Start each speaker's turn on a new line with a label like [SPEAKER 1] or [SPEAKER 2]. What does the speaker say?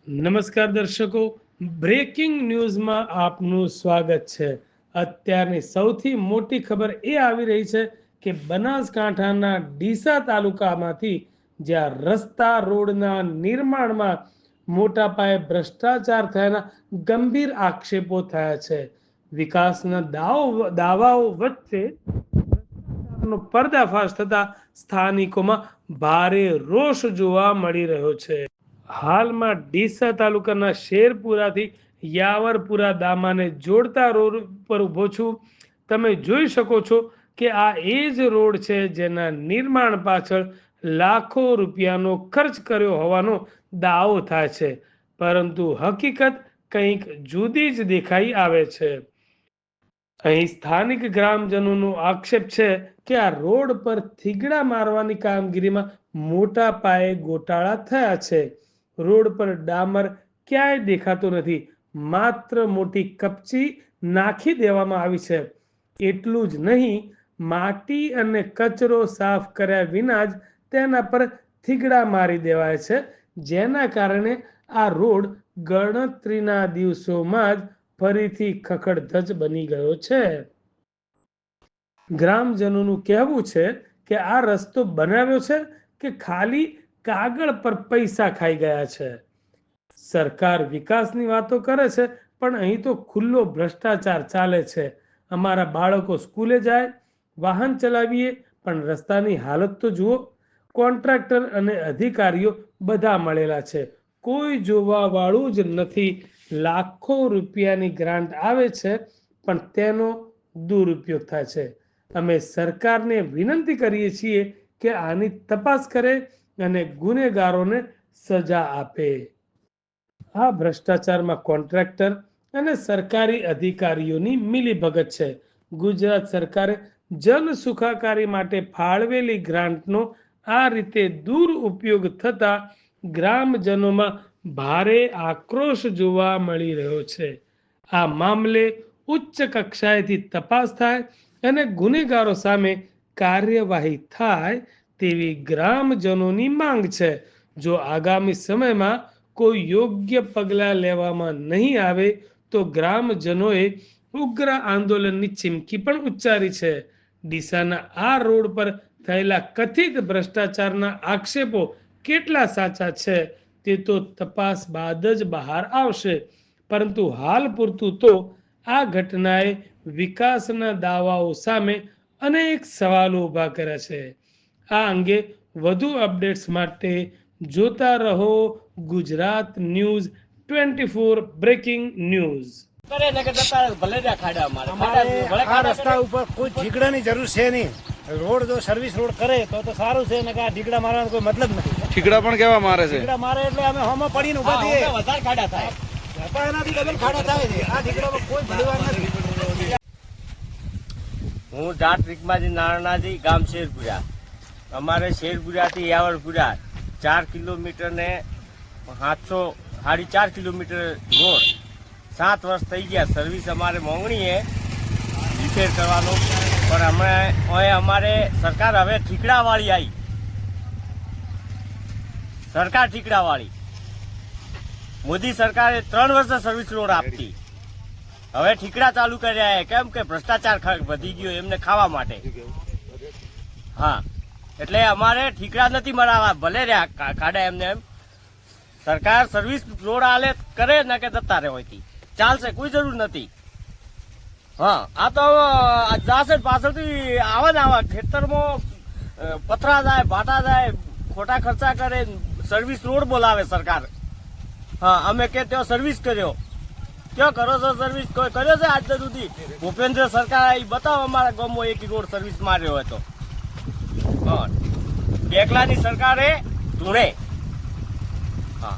[SPEAKER 1] નમસ્કાર દર્શકો, બ્રેકિંગ ન્યૂઝમાં આપનું સ્વાગત છે। અત્યારની સૌથી મોટી ખબર એ આવી રહી છે કે બનાસકાંઠાના ડીસા તાલુકામાંથી જ્યાં રસ્તા રોડના નિર્માણમાં મોટા પાયે ભ્રષ્ટાચાર થયાના ગંભીર આક્ષેપો થયા છે। વિકાસના દાવાઓ વચ્ચે નો પર્દાફાશ થતા સ્થાનિકોમાં ભારે રોષ જોવા મળી રહ્યો છે। હાલમાં ડીસા તાલુકાના શેરપુરાથી યાવરપુરા દામાને જોડતા રોડ પર ઊભો છું। તમે જોઈ શકો છો કે આ એ જ રોડ છે જેના નિર્માણ પાછળ લાખો રૂપિયાનો ખર્ચ કર્યો હોવાનો દાવો થાય છે, પરંતુ હકીકત કંઈક જુદી જ દેખાઈ આવે છે। અહીં સ્થાનિક ગ્રામજનોનો આક્ષેપ છે કે આ રોડ પર થીગડા મારવાની કામગીરીમાં મોટા પાયે ગોટાળા થયા છે। રોડ પર ડામર ક્યાંય દેખાતો નથી, માત્ર મોટી કપચી નાખી દેવામાં આવી છે। એટલું જ નહીં, માટી અને કચરો સાફ કર્યા વિના જ તેના પર થીગડા મારી દેવાય છે, જેના કારણે આ રોડ ગણતરીના દિવસોમાં જ ફરીથી ખખડધજ બની ગયો છે। ગ્રામજનોનું કહેવું છે કે આ રસ્તો બનાવ્યો છે કે ખાલી કાગળ પર પૈસા ખાઈ ગયા છે। સરકાર વિકાસની વાતો કરે છે, પણ અહીં તો ખુલ્લો ભ્રષ્ટાચાર ચાલે છે। અમારા બાળકો સ્કૂલે જાય, વાહન ચલાવીએ, પણ રસ્તાની હાલત તો જુઓ। કોન્ટ્રાક્ટર અને અધિકારીઓ બધા મળેલા છે, કોઈ જોવા વાળું જ નથી। લાખો રૂપિયાની ગ્રાન્ટ આવે છે, પણ તેનો દુરુપયોગ થાય છે। અમે સરકારને વિનંતી કરીએ છીએ કે આની તપાસ કરે અને ગુનેગારોને સજા આપે। આ ભ્રષ્ટાચારમાં કોન્ટ્રાક્ટર અને સરકારી અધિકારીઓની મિલીભગત છે। ગુજરાત સરકારે જન સુખાકારી માટે ફાળવેલી ગ્રાન્ટનો આ રીતે દુરુપયોગ થતા ગ્રામજનોમાં ભારે આક્રોશ જોવા મળી રહ્યો છે। આ મામલે ઉચ્ચ કક્ષાએથી તપાસ થાય અને ગુનેગારો સામે કાર્યવાહી થાય તેવી ગ્રામજનોની માંગ છે। જો આગામી સમયમાં કોઈ યોગ્ય પગલાં લેવામાં નહીં આવે તો ગ્રામજનોએ ઉગ્ર આંદોલનની ચીમકી પણ ઉચ્ચારી છે। ડીસાના આ રોડ પર થયેલા કથિત ભ્રષ્ટાચારના આક્ષેપો કેટલા સાચા છે તે તો તપાસ બાદ જ બહાર આવશે, પરંતુ હાલ પૂરતું તો આ ઘટનાએ વિકાસના દાવાઓ સામે અનેક સવાલો ઊભા કર્યા છે। આ અંગે વધુ અપડેટ્સ માટે જોતા રહો ગુજરાત ન્યૂઝ 24 બ્રેકિંગ ન્યૂઝ।
[SPEAKER 2] રસ્તા ઉપર કોઈ ઢીકડાની જરૂર છે નહીં। રોડ જો સર્વિસ રોડ કરે તો સારું છે, ને ઢીકડા મારવાનો કોઈ મતલબ નથી।
[SPEAKER 3] ઠીકડા પણ કેવા મારે છે?
[SPEAKER 2] ઠીકડા મારે એટલે અમે હોમાં પડીને ઉભા થઈએ, વધારે ખાડા થાય, એનાથી ડબલ ખાડા થાય છે। આ ઢીકડામાં કોઈ ભલીવાર નથી।
[SPEAKER 4] હું જાટ રીકમાજી નારણાજી ગામ શેરપુરા। અમારે શેરપુરાથી યાવરપુરા 4 કિલોમીટર ને 4.5 કિલોમીટર રોડ 7 વર્ષ થઈ ગયા। સર્વિસ અમારે મોંઘણી છે રિપેર કરવાનો, પણ અમારે સરકાર હવે ઠીકડાવાળી આવી, સરકાર ઠીકડાવાળી। મોદી સરકારે 3 વર્ષે સર્વિસ રોડ આપતી, હવે ઠીકડા ચાલુ કર્યા છે, કેમ કે ભ્રષ્ટાચાર વધી ગયો એમને ખાવા માટે। હા, એટલે અમારે ઠીકડા નથી મરાવા, ભલે રહ્યા ખાડા એમને એમ। સરકાર સર્વિસ રોડ આલે કરે ને કે જતા રહે હોયથી ચાલશે, કોઈ જરૂર નથી। હા, આ તો જાશે પાછળથી આવા ને આવા ખેતરમાં પથરા જાય, ભાટા જાય, ખોટા ખર્ચા કરે, સર્વિસ રોડ બોલાવે સરકાર। હા, અમે કે ત્યાં સર્વિસ કર્યો, ક્યાં કરો છો સર્વિસ? કોઈ કર્યો છે આજ સુધી? ભૂપેન્દ્ર સરકાર આવી બતાવો અમારા ગામમાં એક રોડ સર્વિસ માર્યો હોય તો। હા, ડેકલાની સરકારે ધૂણે। હા।